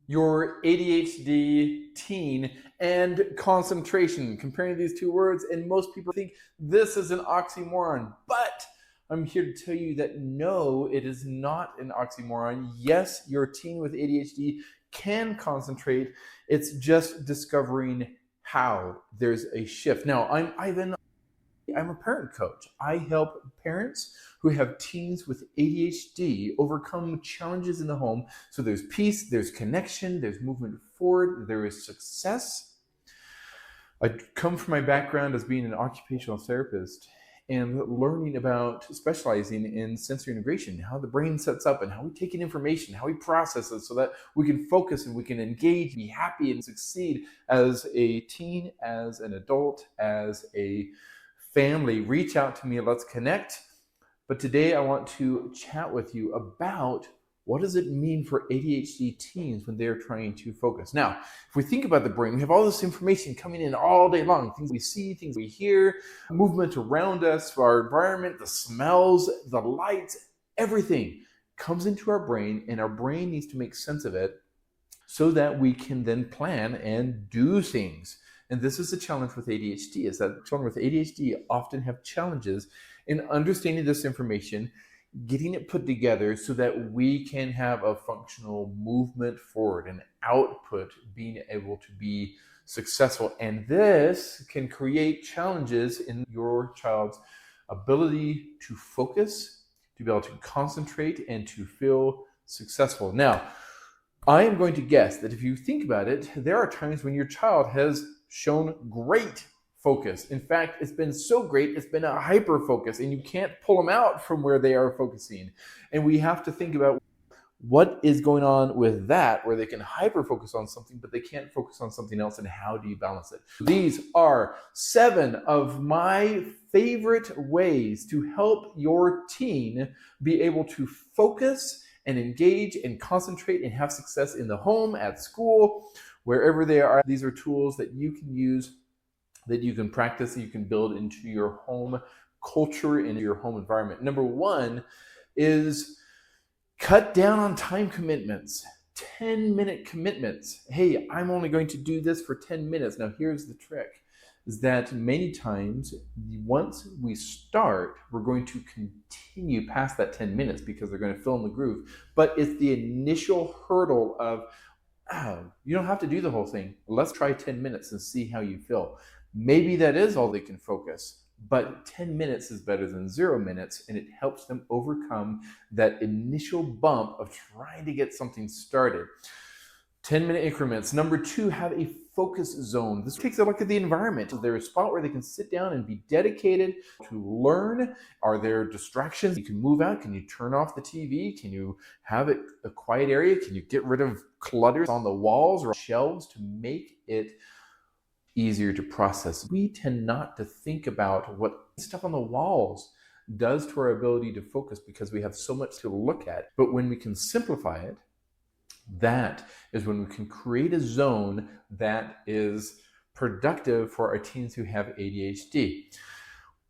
your ADHD teen and concentration. Comparing these two words, and most people think this is an oxymoron, but I'm here to tell you that no, it is not an oxymoron. Yes, your teen with ADHD can concentrate. It's just discovering how. There's a shift. Now, I'm Ivan. I'm a parent coach. I help parents who have teens with ADHD overcome challenges in the home. So there's peace, there's connection, there's movement forward, there is success. I come from my background as being an occupational therapist and learning about specializing in sensory integration, how the brain sets up and how we take in information, how we process it so that we can focus and we can engage, be happy and succeed as a teen, as an adult, as a family. Reach out to me, let's connect. But today I want to chat with you about what does it mean for ADHD teens when they're trying to focus. Now, if we think about the brain, we have all this information coming in all day long, things we see, things we hear, movement around us, our environment, the smells, the lights, everything comes into our brain, and our brain needs to make sense of it so that we can then plan and do things. And this is the challenge with ADHD, is that children with ADHD often have challenges in understanding this information, getting it put together so that we can have a functional movement forward and output, being able to be successful. And this can create challenges in your child's ability to focus, to be able to concentrate, and to feel successful. Now, I am going to guess that if you think about it, there are times when your child has shown great focus. In fact, it's been so great, it's been a hyper focus, and you can't pull them out from where they are focusing. And we have to think about what is going on with that, where they can hyper focus on something, but they can't focus on something else, and how do you balance it? These are 7 of my favorite ways to help your teen be able to focus and engage and concentrate and have success in the home, at school, wherever they are. These are tools that you can use, that you can practice, that you can build into your home culture and your home environment. Number 1 is cut down on time commitments. 10-minute commitments. Hey, I'm only going to do this for 10 minutes. Now, here's the trick, is that many times, once we start, we're going to continue past that 10 minutes because they're going to fill in the groove. But it's the initial hurdle of, you don't have to do the whole thing. Let's try 10 minutes and see how you feel. Maybe that is all they can focus, but 10 minutes is better than 0 minutes, and it helps them overcome that initial bump of trying to get something started. 10-minute increments. Number 2, have a focus zone. This takes a look at the environment. Is there a spot where they can sit down and be dedicated to learn? Are there distractions? You can move out. Can you turn off the TV? Can you have it a quiet area? Can you get rid of clutter on the walls or shelves to make it easier to process? We tend not to think about what stuff on the walls does to our ability to focus because we have so much to look at. But when we can simplify it, that is when we can create a zone that is productive for our teens who have ADHD.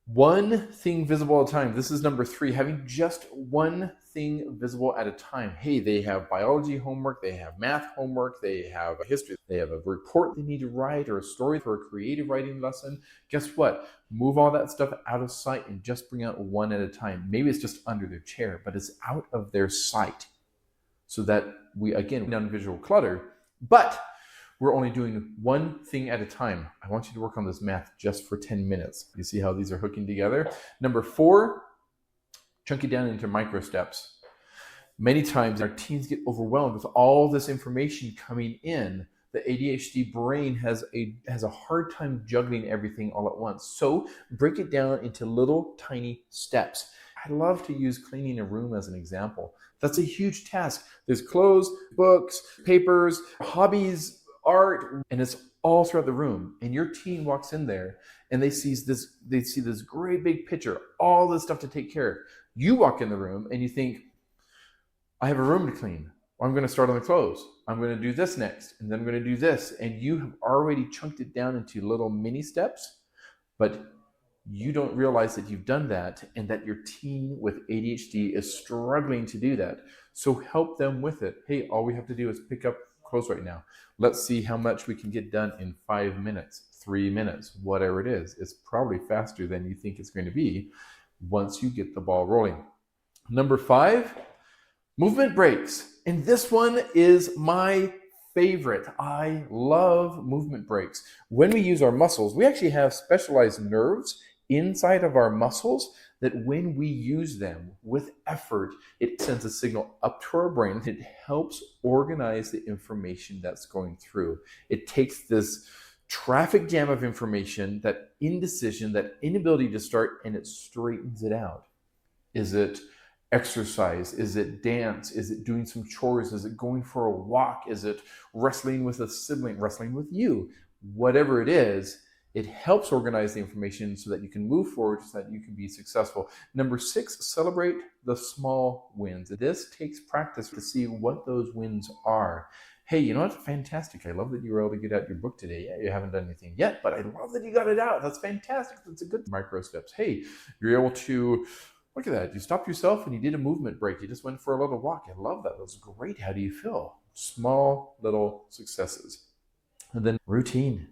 One thing visible at a time. This is number 3, having just one thing visible at a time. Hey, they have biology homework, they have math homework, they have history, they have a report they need to write, or a story for a creative writing lesson. Guess what? Move all that stuff out of sight and just bring out one at a time. Maybe it's just under their chair, but it's out of their sight, so that we, again, non visual clutter, but we're only doing one thing at a time. I want you to work on this math just for 10 minutes. You see how these are hooking together? Number 4, chunk it down into micro steps. Many times our teens get overwhelmed with all this information coming in. The ADHD brain has a hard time juggling everything all at once. So break it down into little tiny steps. I love to use cleaning a room as an example. That's a huge task. There's clothes, books, papers, hobbies, art, and it's all throughout the room. And your teen walks in there and they see this great big picture, all this stuff to take care of. You walk in the room and you think, I have a room to clean. I'm going to start on the clothes. I'm going to do this next, and then I'm going to do this. And you have already chunked it down into little mini steps, but you don't realize that you've done that and that your teen with ADHD is struggling to do that. So help them with it. Hey, all we have to do is pick up clothes right now. Let's see how much we can get done in 5 minutes, 3 minutes, whatever it is. It's probably faster than you think it's going to be once you get the ball rolling. Number 5, movement breaks. And this one is my favorite. I love movement breaks. When we use our muscles, we actually have specialized nerves inside of our muscles that when we use them with effort, it sends a signal up to our brain. It helps organize the information that's going through. It takes this traffic jam of information, that indecision, that inability to start, and it straightens it out. Is it exercise? Is it dance? Is it doing some chores? Is it going for a walk? Is it wrestling with a sibling, wrestling with you? Whatever it is, it helps organize the information so that you can move forward, so that you can be successful. Number 6, celebrate the small wins. This takes practice to see what those wins are. Hey, you know what? Fantastic. I love that you were able to get out your book today. Yeah, you haven't done anything yet, but I love that you got it out. That's fantastic. That's a good micro steps. Hey, you're able to look at that. You stopped yourself and you did a movement break. You just went for a little walk. I love that. That was great. How do you feel? Small little successes. And then routine.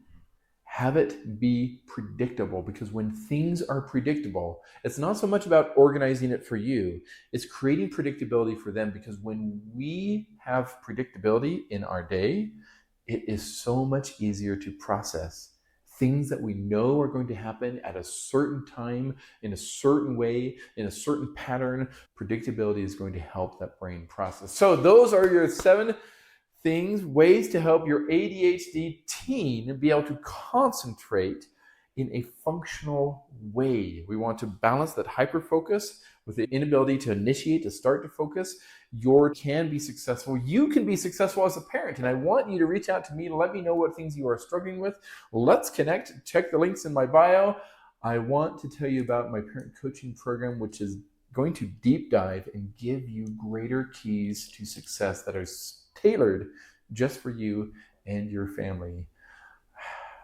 Have it be predictable, because when things are predictable, it's not so much about organizing it for you, it's creating predictability for them, because when we have predictability in our day, it is so much easier to process things that we know are going to happen at a certain time, in a certain way, in a certain pattern. Predictability is going to help that brain process. So those are your 7 ways to help your ADHD teen be able to concentrate in a functional way. We want to balance that hyperfocus with the inability to initiate, to start to focus. You can be successful. You can be successful as a parent. And I want you to reach out to me to let me know what things you are struggling with. Let's connect. Check the links in my bio. I want to tell you about my parent coaching program, which is going to deep dive and give you greater keys to success that are tailored just for you and your family.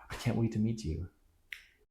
I can't wait to meet you.